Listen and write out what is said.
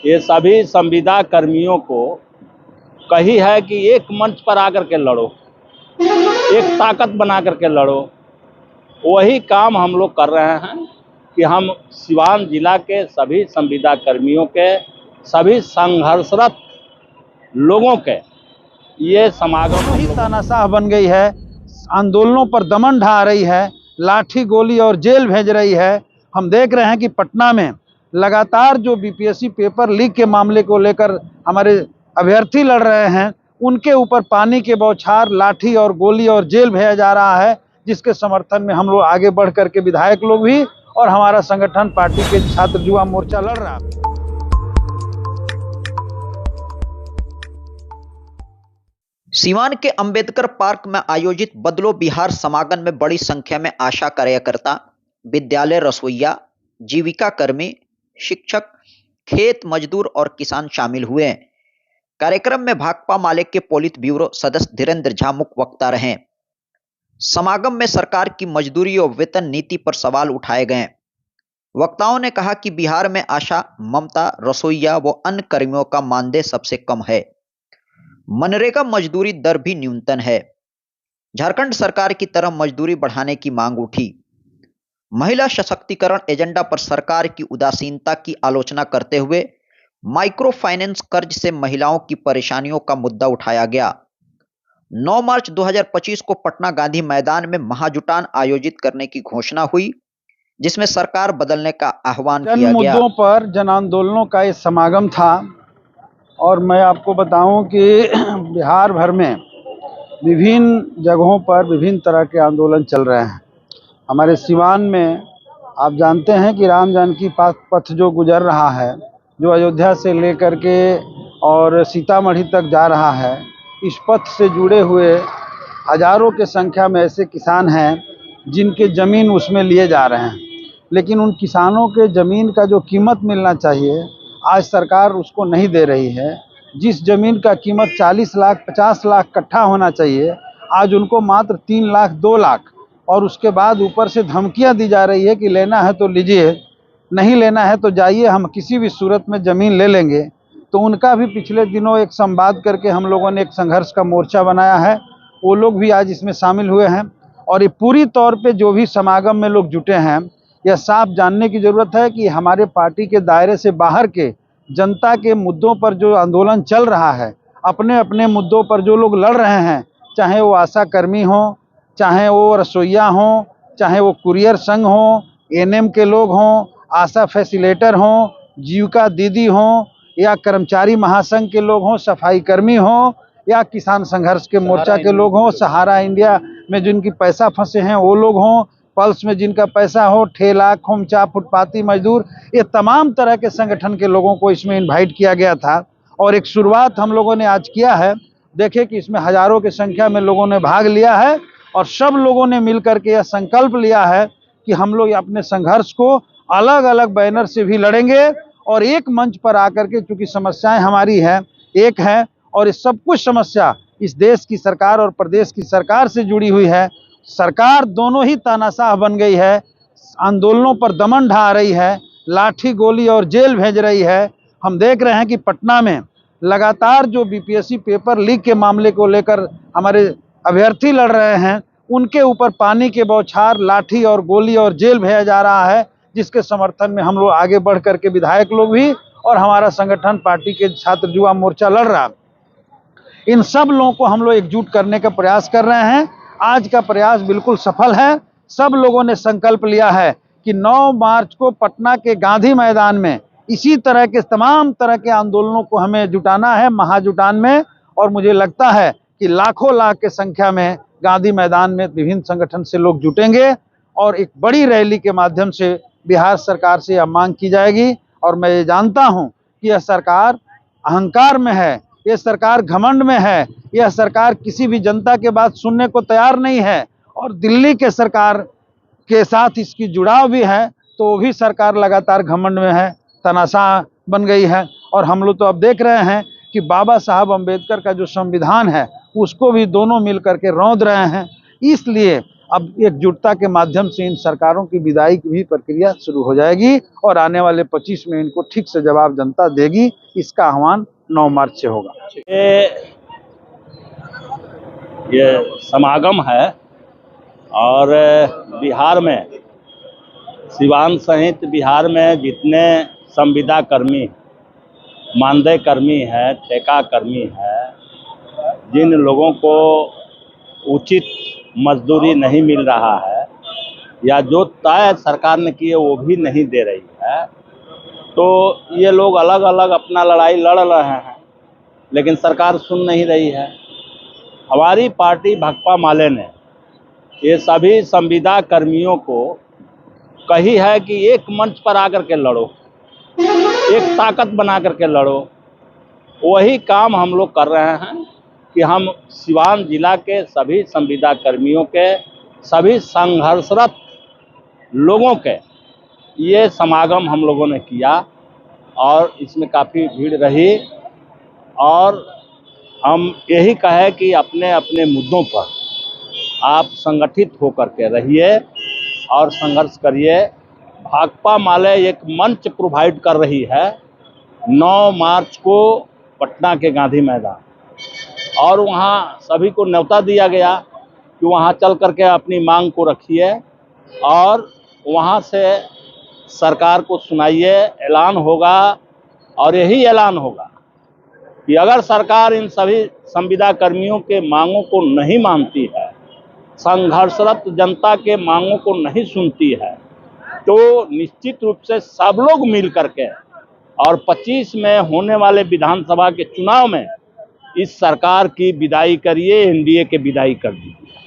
ये सभी संविदा कर्मियों को कही है कि एक मंच पर आकर के लड़ो, एक ताकत बना करके लड़ो। वही काम हम लोग कर रहे हैं कि हम सिवान जिला के सभी संविदा कर्मियों के, सभी संघर्षरत लोगों के ये समागम ही तानाशाह बन गई है, आंदोलनों पर दमन ढा रही है, लाठी गोली और जेल भेज रही है। हम देख रहे हैं कि पटना में लगातार जो बीपीएससी पेपर लीक के मामले को लेकर हमारे अभ्यर्थी लड़ रहे हैं, उनके ऊपर पानी के बौछार, लाठी और गोली और जेल भेजा जा रहा है, जिसके समर्थन में हम लोग आगे बढ़ करके विधायक लोग भी और हमारा संगठन पार्टी के छात्र युवा मोर्चा लड़ रहा है। सीवान के अंबेडकर पार्क में आयोजित बदलो बिहार समागम में बड़ी संख्या में आशा कार्यकर्ता, विद्यालय रसोइया, जीविका कर्मी, शिक्षक, खेत मजदूर और किसान शामिल हुए। कार्यक्रम में भाकपा माले के पोलित ब्यूरो सदस्य धीरेन्द्र झा मुख्य वक्ता रहे। समागम में सरकार की मजदूरी और वेतन नीति पर सवाल उठाए गए। वक्ताओं ने कहा कि बिहार में आशा, ममता, रसोइया व अन्य कर्मियों का मानदेय सबसे कम है। मनरेगा मजदूरी दर भी न्यूनतम है। झारखंड सरकार की तरफ मजदूरी बढ़ाने की मांग उठी। महिला सशक्तिकरण एजेंडा पर सरकार की उदासीनता की आलोचना करते हुए माइक्रो फाइनेंस कर्ज से महिलाओं की परेशानियों का मुद्दा उठाया गया। 9 मार्च 2025 को पटना गांधी मैदान में महाजुटान आयोजित करने की घोषणा हुई, जिसमें सरकार बदलने का आह्वान किया गया। मुद्दों पर जन आंदोलनों का एक समागम था और मैं आपको बताऊं कि बिहार भर में विभिन्न जगहों पर विभिन्न तरह के आंदोलन चल रहे हैं। हमारे सिवान में आप जानते हैं कि राम जानकी पथ जो गुजर रहा है, जो अयोध्या से लेकर के और सीतामढ़ी तक जा रहा है, इस पथ से जुड़े हुए हजारों के संख्या में ऐसे किसान हैं जिनके ज़मीन उसमें लिए जा रहे हैं, लेकिन उन किसानों के ज़मीन का जो कीमत मिलना चाहिए आज सरकार उसको नहीं दे रही है। जिस ज़मीन का कीमत 40 लाख 50 लाख कट्ठा होना चाहिए, आज उनको मात्र 3 लाख 2 लाख, और उसके बाद ऊपर से धमकियां दी जा रही है कि लेना है तो लीजिए, नहीं लेना है तो जाइए, हम किसी भी सूरत में ज़मीन ले लेंगे। तो उनका भी पिछले दिनों एक संवाद करके हम लोगों ने एक संघर्ष का मोर्चा बनाया है, वो लोग भी आज इसमें शामिल हुए हैं। और ये पूरी तौर पे जो भी समागम में लोग जुटे हैं, यह साफ जानने की ज़रूरत है कि हमारे पार्टी के दायरे से बाहर के जनता के मुद्दों पर जो आंदोलन चल रहा है, अपने अपने मुद्दों पर जो लोग लड़ रहे हैं, चाहे वो आशा कर्मी हों, चाहे वो रसोइया हों, चाहे वो कुरियर संघ हों, एनएम के लोग हों, आशा फैसिलेटर हों, जीविका दीदी हों, या कर्मचारी महासंघ के लोग हों, सफाई कर्मी हों, या किसान संघर्ष के मोर्चा के लोग हों, सहारा इंडिया में जिनकी पैसा फंसे हैं वो लोग हों, पल्स में जिनका पैसा हो, ठेला, खोमचा, फुटपाती मजदूर, ये तमाम तरह के संगठन के लोगों को इसमें इनवाइट किया गया था। और एक शुरुआत हम लोगों ने आज किया है। देखे कि इसमें हजारों की संख्या में लोगों ने भाग लिया है और सब लोगों ने मिलकर के यह संकल्प लिया है कि हम लोग अपने संघर्ष को अलग अलग बैनर से भी लड़ेंगे और एक मंच पर आकर के, चूंकि समस्याएं हमारी है एक है और ये सब कुछ समस्या इस देश की सरकार और प्रदेश की सरकार से जुड़ी हुई है। सरकार दोनों ही तानाशाह बन गई है, आंदोलनों पर दमन ढा रही है, लाठी गोली और जेल भेज रही है। हम देख रहे हैं कि पटना में लगातार जो बीपीएससी पेपर लीक के मामले को लेकर हमारे अभ्यर्थी लड़ रहे हैं, उनके ऊपर पानी के बौछार, लाठी और गोली और जेल भेजा जा रहा है, जिसके समर्थन में हम लोग आगे बढ़ करके विधायक लोग भी और हमारा संगठन पार्टी के छात्र युवा मोर्चा लड़ रहा है। इन सब लोगों को हम लोग एकजुट करने का प्रयास कर रहे हैं। आज का प्रयास बिल्कुल सफल है। सब लोगों ने संकल्प लिया है कि 9 मार्च को पटना के गांधी मैदान में इसी तरह के तमाम तरह के आंदोलनों को हमें जुटाना है, महाजुटान में। और मुझे लगता है कि लाखों लाख के संख्या में गांधी मैदान में विभिन्न संगठन से लोग जुटेंगे और एक बड़ी रैली के माध्यम से बिहार सरकार से यह मांग की जाएगी। और मैं ये जानता हूँ कि यह सरकार अहंकार में है, यह सरकार घमंड में है, यह सरकार किसी भी जनता के बात सुनने को तैयार नहीं है और दिल्ली के सरकार के साथ इसकी जुड़ाव भी है, तो वो भी सरकार लगातार घमंड में है, तनाशाह बन गई है। और हम लोग तो अब देख रहे हैं कि बाबा साहब अम्बेडकर का जो संविधान है उसको भी दोनों मिल करके रौंद रहे हैं। इसलिए अब एकजुटता के माध्यम से इन सरकारों की विदाई की भी प्रक्रिया शुरू हो जाएगी और आने वाले 25 में इनको ठीक से जवाब जनता देगी। इसका आह्वान 9 मार्च से होगा। ये समागम है और बिहार में, सिवान सहित बिहार में जितने संविदा कर्मी, मानदेय कर्मी है, ठेका कर्मी है, जिन लोगों को उचित मजदूरी नहीं मिल रहा है या जो तय सरकार ने किए वो भी नहीं दे रही है, तो ये लोग अलग अलग अपना लड़ाई लड़ रहे हैं, लेकिन सरकार सुन नहीं रही है। हमारी पार्टी भाकपा माले ने ये सभी संविदा कर्मियों को कही है कि एक मंच पर आकर के लड़ो, एक ताकत बना करके लड़ो। वही काम हम लोग कर रहे हैं कि हम सिवान जिला के सभी संविदा कर्मियों के, सभी संघर्षरत लोगों के ये समागम हम लोगों ने किया और इसमें काफ़ी भीड़ रही और हम यही कहे कि अपने अपने मुद्दों पर आप संगठित होकर के रहिए और संघर्ष करिए। भाकपा माले एक मंच प्रोवाइड कर रही है 9 मार्च को पटना के गांधी मैदान, और वहां सभी को न्योता दिया गया कि वहां चल करके अपनी मांग को रखिए और वहां से सरकार को सुनाइए। ऐलान होगा और यही ऐलान होगा कि अगर सरकार इन सभी संविदा कर्मियों के मांगों को नहीं मानती है, संघर्षरत जनता के मांगों को नहीं सुनती है, तो निश्चित रूप से सब लोग मिल करके और 25 में होने वाले विधानसभा के चुनाव में इस सरकार की विदाई करिए, एनडीए के विदाई कर दीजिए।